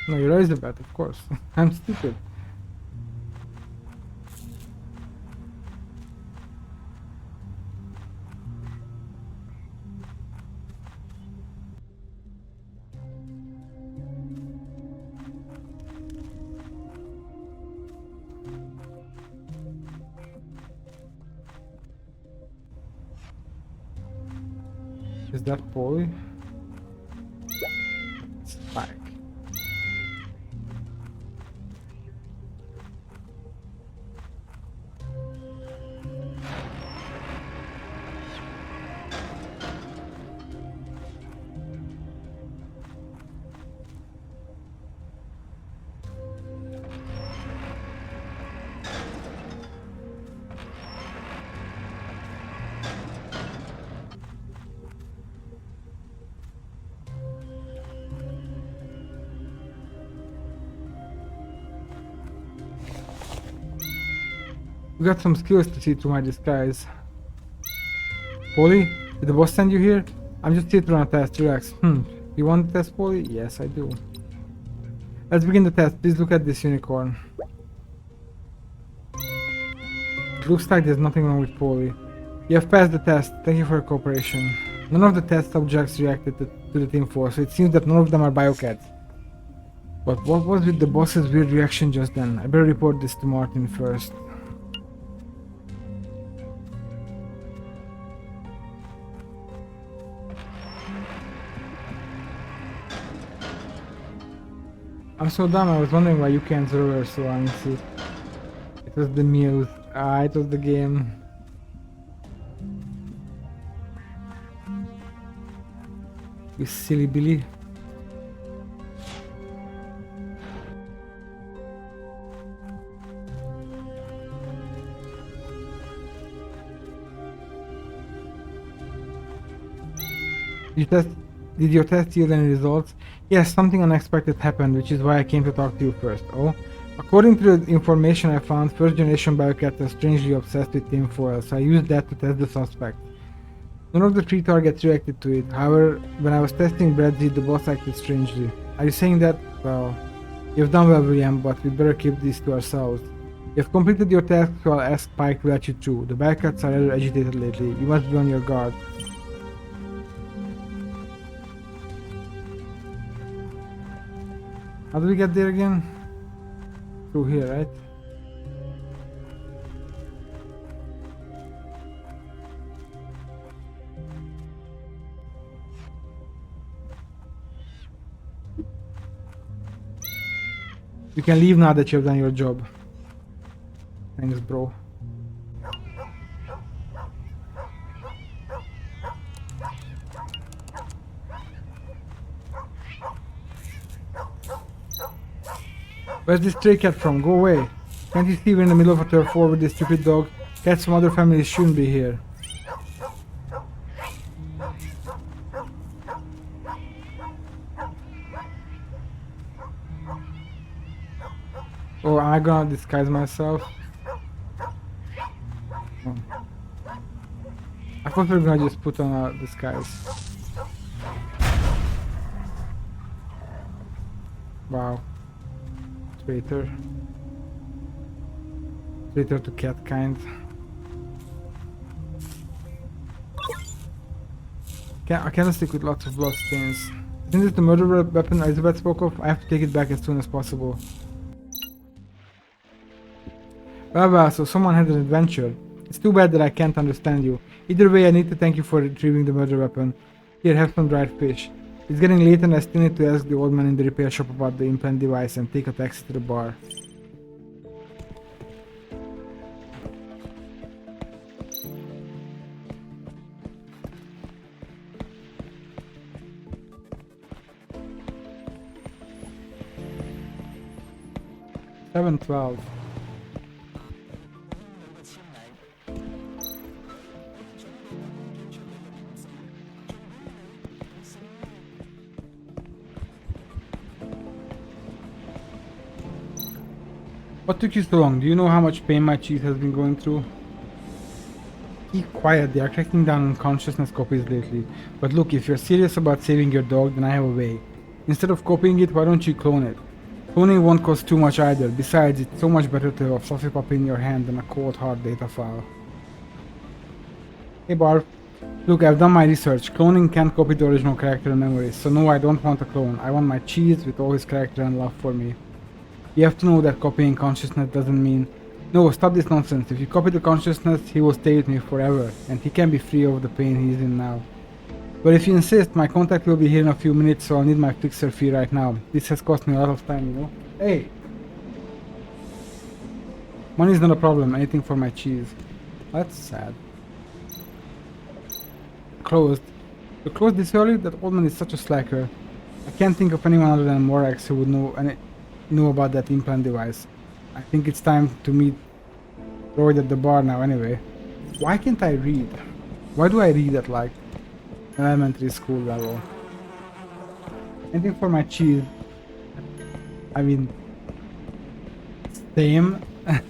No, you're Elizabeth, of course. I'm stupid. Is that Polly? Spike. You got some skills to see through my disguise. Polly, did the boss send you here? I'm just here to run a test, relax. You want the test, Polly? Yes, I do. Let's begin the test. Please look at this unicorn. It looks like there's nothing wrong with Polly. You have passed the test. Thank you for your cooperation. None of the test subjects reacted to the Team 4, so it seems that none of them are biocats. But what was with the boss's weird reaction just then? I better report this to Martin first. I'm so dumb, I was wondering why you can't reverse so honestly. It was the news. It was the game. You silly Billy. Did your test yield any results? Yes, something unexpected happened, which is why I came to talk to you first. Oh? According to the information I found, first generation biocats are strangely obsessed with tinfoil, so I used that to test the suspect. None of the 3 targets reacted to it. However, when I was testing Bradley, the boss acted strangely. Are you saying that? Well, you've done well, William, but we'd better keep this to ourselves. You have completed your task, so I'll ask Spike to let you through. The biocats are rather agitated lately. You must be on your guard. How do we get there again? Through here, right? You can leave now that you have done your job. Thanks, bro. Where's this stray cat from? Go away. Can't you see we're in the middle of a turf war with this stupid dog? Cats from other families shouldn't be here. Oh, am I gonna disguise myself? Oh. I thought we were gonna just put on a disguise. Wow. Traitor. Traitor to cat kind. A candlestick with lots of blood stains. Isn't this the murder weapon Elizabeth spoke of? I have to take it back as soon as possible. Well, so someone had an adventure. It's too bad that I can't understand you. Either way, I need to thank you for retrieving the murder weapon. Here, have some dried fish. It's getting late and I still need to ask the old man in the repair shop about the implant device and take a taxi to the bar. $7.12. What took you so long? Do you know how much pain my cheese has been going through? Keep quiet, they are cracking down on consciousness copies lately. But look, if you're serious about saving your dog, then I have a way. Instead of copying it, why don't you clone it? Cloning won't cost too much either. Besides, it's so much better to have a fluffy puppy in your hand than a cold hard data file. Hey Barb, look, I've done my research. Cloning can't copy the original character and memories, so no, I don't want a clone. I want my cheese with all his character and love for me. You have to know that copying consciousness doesn't mean... No, stop this nonsense. If you copy the consciousness, he will stay with me forever, and he can be free of the pain he's in now. But if you insist, my contact will be here in a few minutes, so I'll need my fixer fee right now. This has cost me a lot of time, you know? Hey! Money's not a problem, anything for my cheese. That's sad. Closed. You closed this early? That old man is such a slacker. I can't think of anyone other than Morax who would know about that implant device. I think it's time to meet Royd at the bar now anyway. Why can't I read? Why do I read at like elementary school level? Anything for my cheese? I mean... Same. I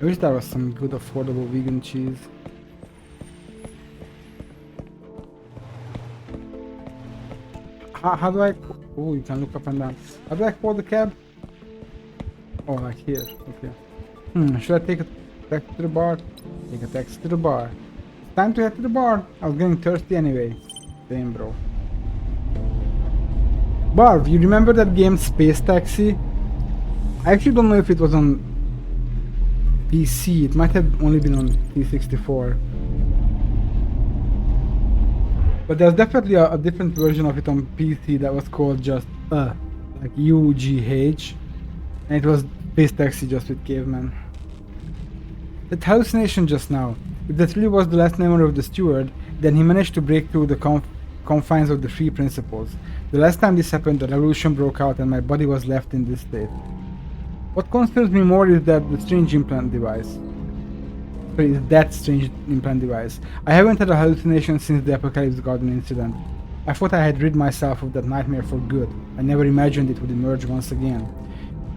wish there was some good affordable vegan cheese. How do I... Oh, you can look up and down. How do I call the cab? Oh, like here. Okay. Should I take a taxi to the bar? Take a taxi to the bar. Time to head to the bar. I was getting thirsty anyway. Damn, bro. Barb, you remember that game Space Taxi? I actually don't know if it was on PC. It might have only been on P64. But there's definitely a different version of it on PC that was called just like UGH, and it was Space Taxi just with cavemen. That hallucination just now, if that really was the last memory of the steward, then he managed to break through the confines of the three principles. The last time this happened, the revolution broke out and my body was left in this state. What concerns me more is that the strange implant device. I haven't had a hallucination since the Apocalypse Garden incident. I thought I had rid myself of that nightmare for good. I never imagined it would emerge once again.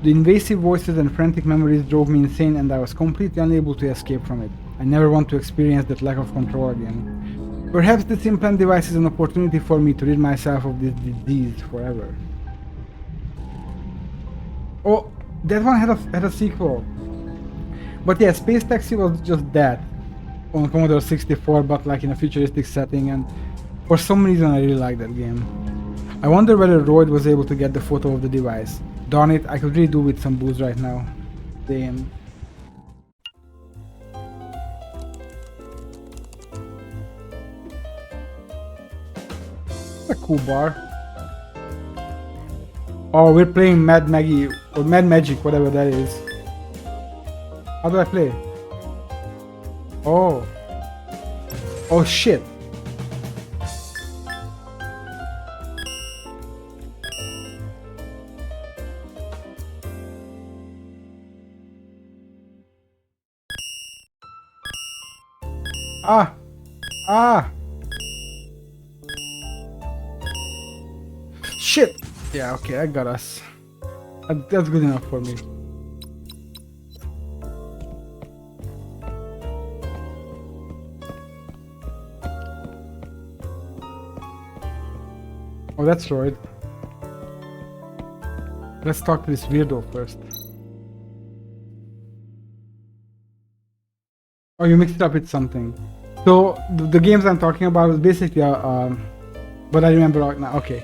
The invasive voices and frantic memories drove me insane and I was completely unable to escape from it. I never want to experience that lack of control again. Perhaps this implant device is an opportunity for me to rid myself of this disease forever. Oh, that one had a sequel. But yeah, Space Taxi was just that on Commodore 64, but like in a futuristic setting, and for some reason I really like that game. I wonder whether Royd was able to get the photo of the device. Darn it, I could really do with some booze right now. Damn. It's a cool bar. Oh, we're playing Mad Maggie, or Mad Magic, whatever that is. How do I play? Oh. Oh shit. Ah. Ah. Shit. Yeah, okay, I got us. That's good enough for me. Oh, that's right. Let's talk to this weirdo first. Oh, you mixed it up with something. So, the games I'm talking about was basically, but I remember right now, okay.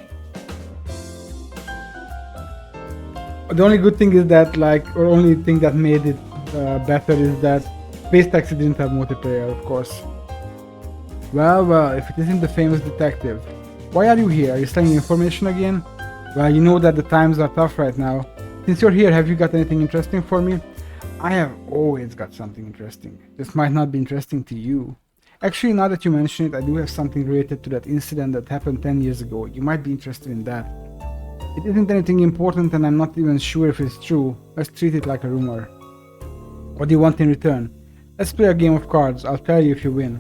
The only good thing is that, like, or only thing that made it better is that Space Taxi didn't have multiplayer, of course. Well, if it isn't the famous detective. Why are you here? Are you selling information again? Well, you know that the times are tough right now. Since you're here, have you got anything interesting for me? I have always got something interesting. This might not be interesting to you. Actually, now that you mention it, I do have something related to that incident that happened 10 years ago. You might be interested in that. It isn't anything important and I'm not even sure if it's true. Let's treat it like a rumor. What do you want in return? Let's play a game of cards. I'll tell you if you win.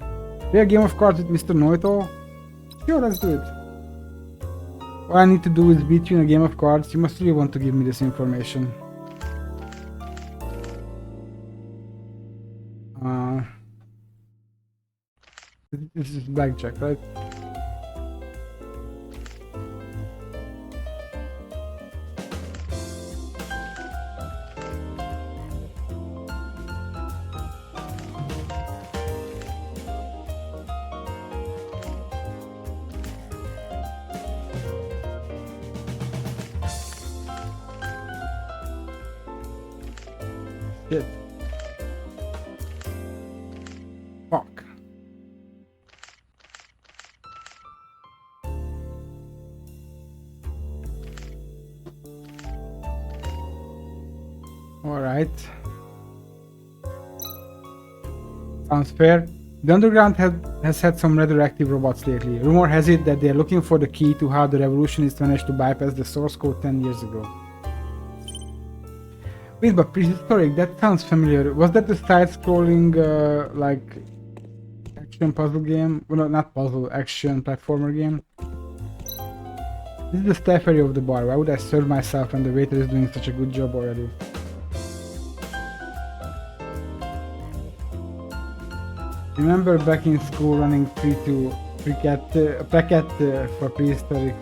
Play a game of cards with Mr. Know-It-All? Sure, let's do it. All I need to do is beat you in a game of cards. You must really want to give me this information. This is blackjack, right? Shit. Fuck. Alright. Sounds fair. The underground has had some rather active robots lately. Rumor has it that they are looking for the key to how the revolutionists managed to bypass the source code 10 years ago. Wait, but prehistoric, that sounds familiar. Was that the side-scrolling, like, action puzzle game? Well, no, not puzzle, action platformer game? This is the staff area of the bar. Why would I serve myself when the waiter is doing such a good job already? Remember back in school running placket for prehistoric.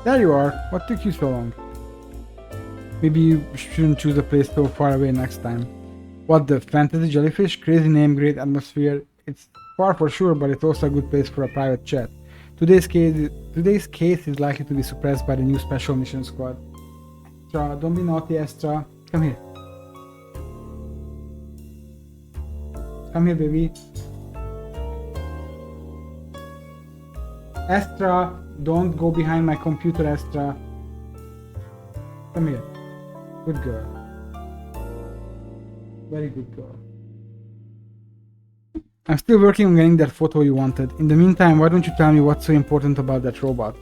There you are. What took you so long? Maybe you shouldn't choose a place so far away next time. What, the fantasy jellyfish? Crazy name, great atmosphere. It's far for sure, but it's also a good place for a private chat. Today's case is likely to be suppressed by the new special mission squad. Astra, don't be naughty, Astra. Come here. Come here, baby. Astra, don't go behind my computer, Astra. Come here. Good girl. Very good girl. I'm still working on getting that photo you wanted. In the meantime, why don't you tell me what's so important about that robot?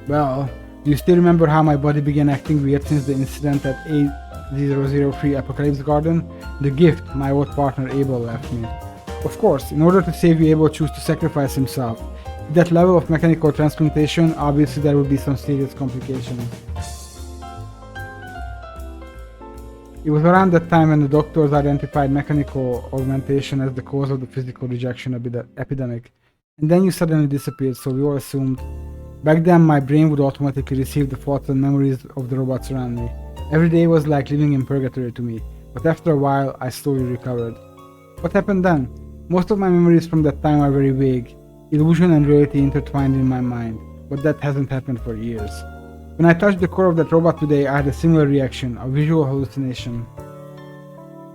Well, do you still remember how my body began acting weird since the incident at A003 Apocalypse Garden? The gift my old partner Abel left me. Of course, in order to save you, Abel chose to sacrifice himself. At that level of mechanical transplantation, obviously there would be some serious complications. It was around that time when the doctors identified mechanical augmentation as the cause of the physical rejection epidemic. And then you suddenly disappeared, so we all assumed. Back then my brain would automatically receive the thoughts and memories of the robots around me. Every day was like living in purgatory to me, but after a while I slowly recovered. What happened then? Most of my memories from that time are very vague. Illusion and reality intertwined in my mind, but that hasn't happened for years. When I touched the core of that robot today, I had a similar reaction, a visual hallucination.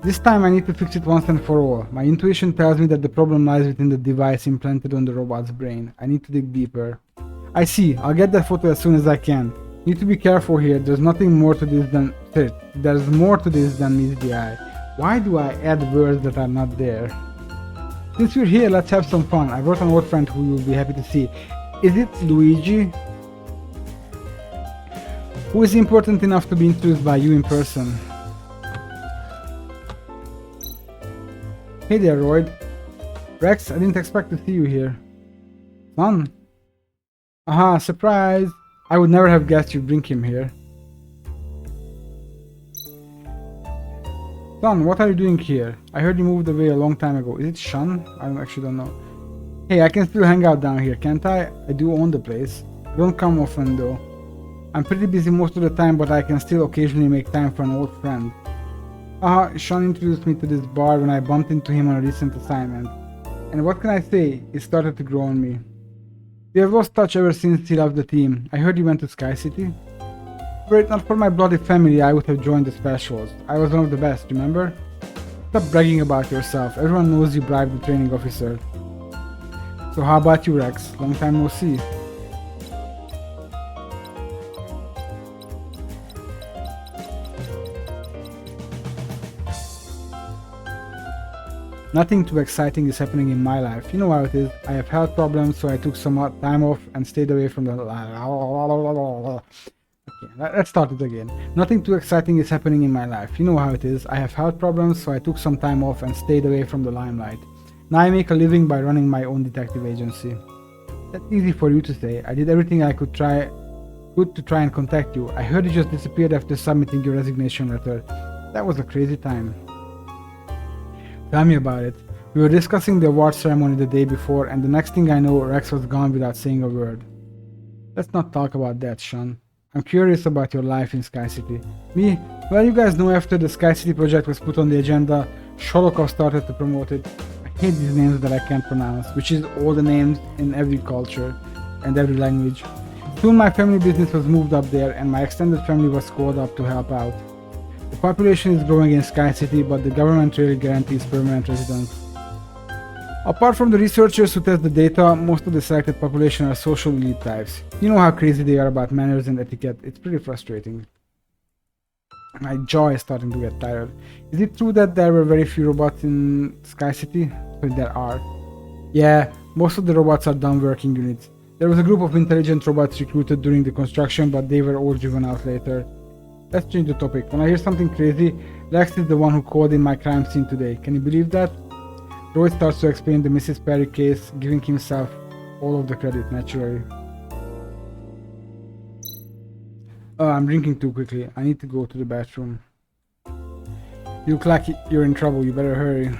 This time I need to fix it once and for all. My intuition tells me that the problem lies within the device implanted on the robot's brain. I need to dig deeper. I see, I'll get that photo as soon as I can. Need to be careful here, there's more to this than meets the eye. Why do I add words that are not there? Since we're here, let's have some fun. I brought an old friend who you'll be happy to see. Is it Luigi? Who is important enough to be introduced by you in person? Hey there, Royd. Rex, I didn't expect to see you here. Son? Aha, surprise! I would never have guessed you'd bring him here. Son, what are you doing here? I heard you moved away a long time ago. Is it Sean? I actually don't know. Hey, I can still hang out down here, can't I? I do own the place. I don't come often though. I'm pretty busy most of the time, but I can still occasionally make time for an old friend. Sean introduced me to this bar when I bumped into him on a recent assignment. And what can I say? It started to grow on me. We have lost touch ever since he left the team. I heard you went to Sky City. Were it not for my bloody family, I would have joined the specials. I was one of the best, remember? Stop bragging about yourself. Everyone knows you bribed the training officer. So how about you, Rex? Long time no see. Nothing too exciting is happening in my life. You know how it is. I have health problems, so I took some time off and stayed away from the... Okay, let's start it again. Nothing too exciting is happening in my life. You know how it is. I have health problems, so I took some time off and stayed away from the limelight. Now I make a living by running my own detective agency. That's easy for you to say. I did everything I could to try and contact you. I heard you just disappeared after submitting your resignation letter. That was a crazy time. Tell me about it. We were discussing the award ceremony the day before, and the next thing I know, Rex was gone without saying a word. Let's not talk about that, Sean. I'm curious about your life in Sky City. Me? Well, you guys know after the Sky City project was put on the agenda, Sholokov started to promote it. I hate these names that I can't pronounce, which is all the names in every culture and every language. Soon my family business was moved up there and my extended family was called up to help out. The population is growing in Sky City, but the government really guarantees permanent residence. Apart from the researchers who test the data, most of the selected population are social elite types. You know how crazy they are about manners and etiquette, it's pretty frustrating. My jaw is starting to get tired. Is it true that there were very few robots in Sky City? But there are. Yeah, most of the robots are dumb working units. There was a group of intelligent robots recruited during the construction, but they were all driven out later. Let's change the topic. When I hear something crazy, Rex is the one who called in my crime scene today. Can you believe that? Roy starts to explain the Mrs. Perry case, giving himself all of the credit naturally. Oh, I'm drinking too quickly. I need to go to the bathroom. You look like you're in trouble. You better hurry.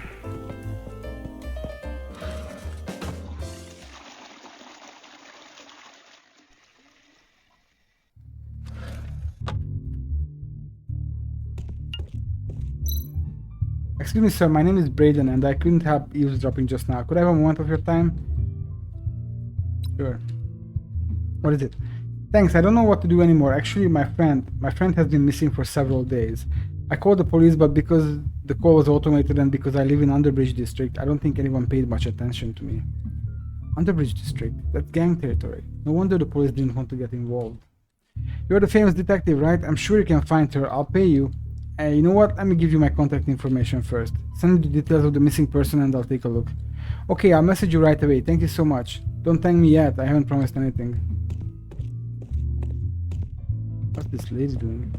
Excuse me, sir. My name is Braden, and I couldn't help eavesdropping just now. Could I have a moment of your time? Sure. What is it? Thanks, I don't know what to do anymore. Actually, my friend has been missing for several days. I called the police, but because the call was automated and because I live in Underbridge District, I don't think anyone paid much attention to me. Underbridge District? That's gang territory. No wonder the police didn't want to get involved. You're the famous detective, right? I'm sure you can find her. I'll pay you. You know what? Let me give you my contact information first. Send me the details of the missing person and I'll take a look. Okay, I'll message you right away. Thank you so much. Don't thank me yet. I haven't promised anything. What's this lady doing?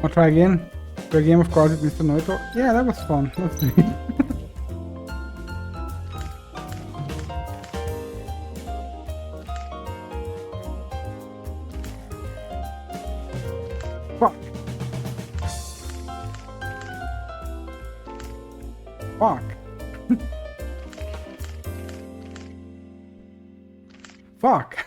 I'll try again. Play a game of cards with Mr. Noito. Yeah, that was fun. Let's do it. Fuck. Fuck. Fuck.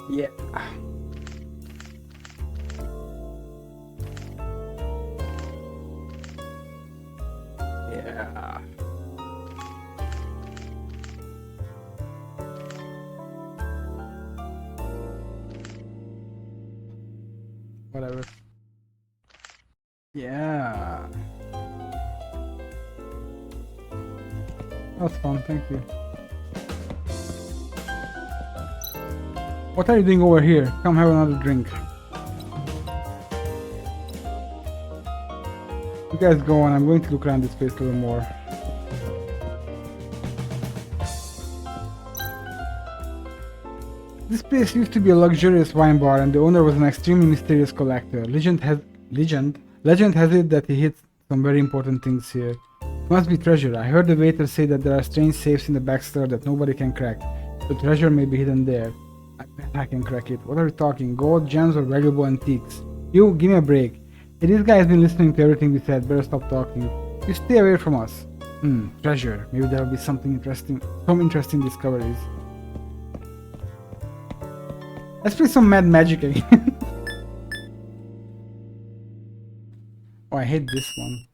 Yeah. Yeah. Whatever. Yeah. That was fun, thank you. What are you doing over here? Come have another drink. You guys go on, I'm going to look around this place a little more. This place used to be a luxurious wine bar and the owner was an extremely mysterious collector. Legend has it that he hid some very important things here. It must be treasure. I heard the waiter say that there are strange safes in the back cellar that nobody can crack. The treasure may be hidden there. I bet I can crack it. What are we talking? Gold, gems, or valuable antiques? You, give me a break. Hey, this guy has been listening to everything we said. Better stop talking. You stay away from us. Treasure. Maybe there will be something interesting, some interesting discoveries. Let's play some Mad Magic again. Oh, I hate this one.